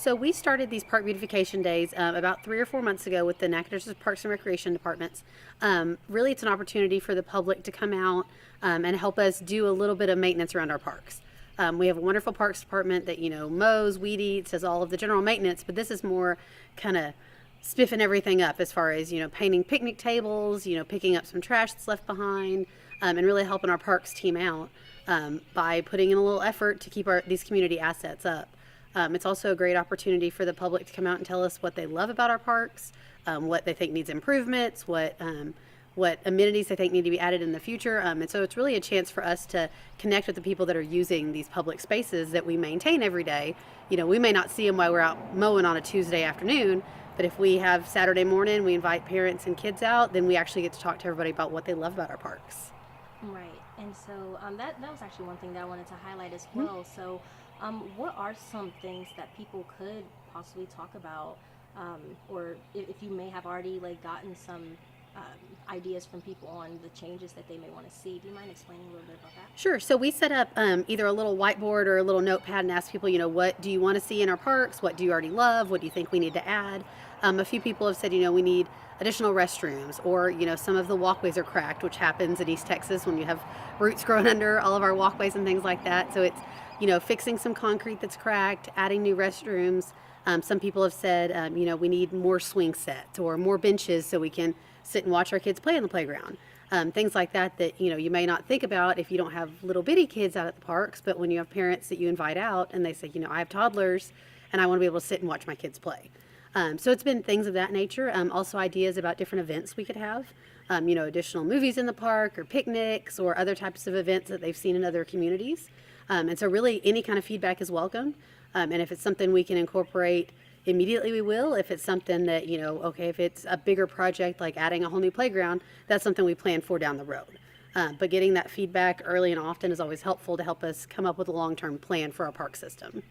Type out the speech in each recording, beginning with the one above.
So we started these park beautification days about 3 or 4 months ago with the Nacogdoches Parks and Recreation departments. Really, it's an opportunity for the public to come out and help us do a little bit of maintenance around our parks. We have a wonderful parks department that mows, weed eats, does all of the general maintenance, but this is more kind of spiffing everything up as far as painting picnic tables, picking up some trash that's left behind, and really helping our parks team out by putting in a little effort to keep these community assets up. It's also a great opportunity for the public to come out and tell us what they love about our parks, what they think needs improvements, what amenities they think need to be added in the future. And so it's really a chance for us to connect with the people that are using these public spaces that we maintain every day. We may not see them while we're out mowing on a Tuesday afternoon, but if we have Saturday morning, we invite parents and kids out, then we actually get to talk to everybody about what they love about our parks. Right. And so that was actually one thing that I wanted to highlight as well. So what are some things that people could possibly talk about, or if you may have already gotten some ideas from people on the changes that they may want to see? Do you mind explaining a little bit about that? Sure. So we set up either a little whiteboard or a little notepad and ask people, what do you want to see in our parks? What do you already love? What do you think we need to add? A few people have said, we need additional restrooms, or, some of the walkways are cracked, which happens in East Texas when you have roots growing under all of our walkways and things like that. So it's, fixing some concrete that's cracked, adding new restrooms. Some people have said, we need more swing sets or more benches so we can sit and watch our kids play in the playground. Things like that you may not think about if you don't have little bitty kids out at the parks, but when you have parents that you invite out and they say, I have toddlers and I want to be able to sit and watch my kids play. So it's been things of that nature. Also ideas about different events we could have, additional movies in the park or picnics or other types of events that they've seen in other communities. And so really any kind of feedback is welcome. And if it's something we can incorporate immediately, we will. If it's something that, if it's a bigger project like adding a whole new playground, that's something we plan for down the road. But getting that feedback early and often is always helpful to help us come up with a long-term plan for our park system.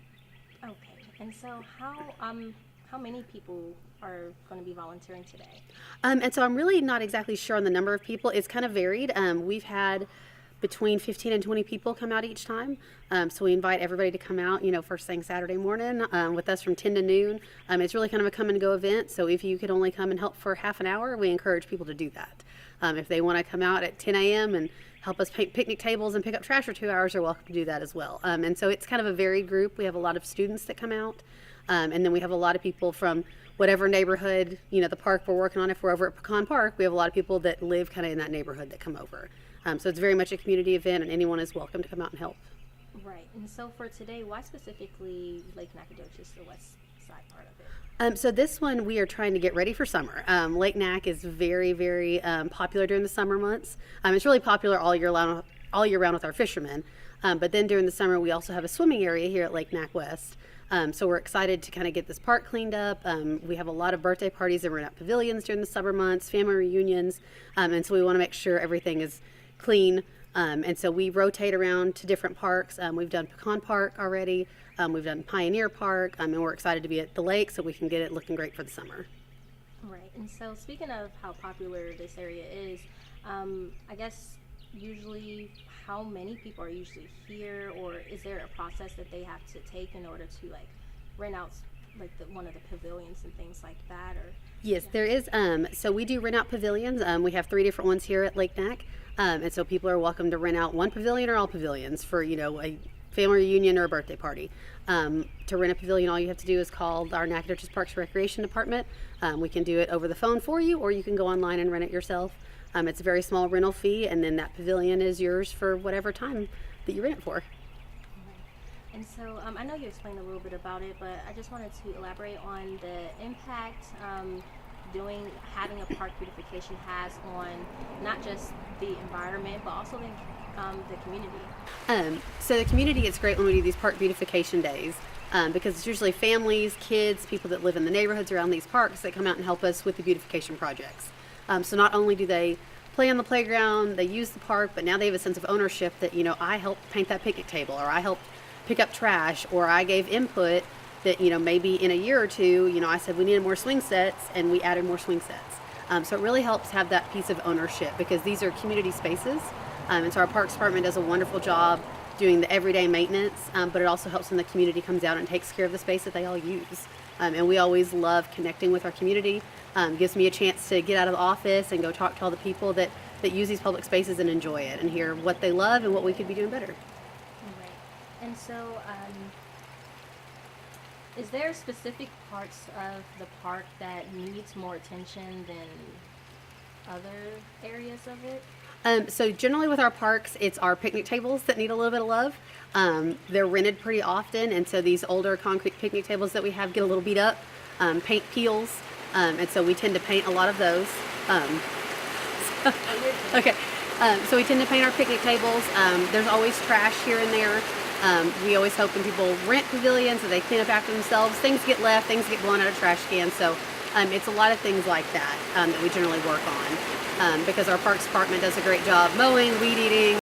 Okay. And so how many people are going to be volunteering today? And so I'm really not exactly sure on the number of people. It's kind of varied. We've had between 15 and 20 people come out each time. So we invite everybody to come out, first thing Saturday morning with us from 10 to noon. It's really kind of a come and go event. So if you could only come and help for half an hour, we encourage people to do that. If they want to come out at 10 a.m. and help us paint picnic tables and pick up trash for 2 hours, they're welcome to do that as well. And so it's kind of a varied group. We have a lot of students that come out. And then we have a lot of people from whatever neighborhood, the park we're working on. If we're over at Pecan Park, we have a lot of people that live kind of in that neighborhood that come over. So it's very much a community event, and anyone is welcome to come out and help. Right. And so for today, why specifically Lake Nacogdoches, the west side part of it? So this one, we are trying to get ready for summer. Lake Nac is very, very popular during the summer months. It's really popular all year round with our fishermen. But then during the summer, we also have a swimming area here at Lake Nac West. So we're excited to kind of get this park cleaned up. We have a lot of birthday parties and rent out pavilions during the summer months, family reunions. And so we want to make sure everything is clean. And so we rotate around to different parks. We've done Pecan Park already. We've done Pioneer Park. And we're excited to be at the lake so we can get it looking great for the summer. Right. And so speaking of how popular this area is, I guess usually how many people are usually here, or is there a process that they have to take in order to rent out one of the pavilions and things like that? Or yes, there is. So we do rent out pavilions. We have 3 different ones here at Lake Nac. And so people are welcome to rent out one pavilion or all pavilions for, a family reunion or a birthday party. To rent a pavilion, all you have to do is call our Nacogdoches Parks and Recreation department. We can do it over the phone for you, or you can go online and rent it yourself. It's a very small rental fee, and then that pavilion is yours for whatever time that you rent it for. Right. And so I know you explained a little bit about it, but I just wanted to elaborate on the impact having a park beautification has on not just the environment, but also the community. So the community, it's great when we do these park beautification days because it's usually families, kids, people that live in the neighborhoods around these parks that come out and help us with the beautification projects. So not only do they play on the playground, they use the park, but now they have a sense of ownership that, I helped paint that picnic table, or I helped pick up trash, or I gave input that, maybe in a year or two, I said we needed more swing sets and we added more swing sets. So it really helps have that piece of ownership because these are community spaces. And so our Parks Department does a wonderful job doing the everyday maintenance, but it also helps when the community comes out and takes care of the space that they all use. And we always love connecting with our community. Gives me a chance to get out of the office and go talk to all the people that use these public spaces and enjoy it, and hear what they love and what we could be doing better. Right. And so, is there specific parts of the park that needs more attention than other areas of it? So generally with our parks, it's our picnic tables that need a little bit of love. They're rented pretty often, and so these older concrete picnic tables that we have get a little beat up. Paint peels, and so we tend to paint a lot of those. Okay, so we tend to paint our picnic tables. There's always trash here and there. We always hope when people rent pavilions that they clean up after themselves. Things get left, things get blown out of trash cans. So it's a lot of things like that that we generally work on, because our parks department does a great job mowing, weed eating,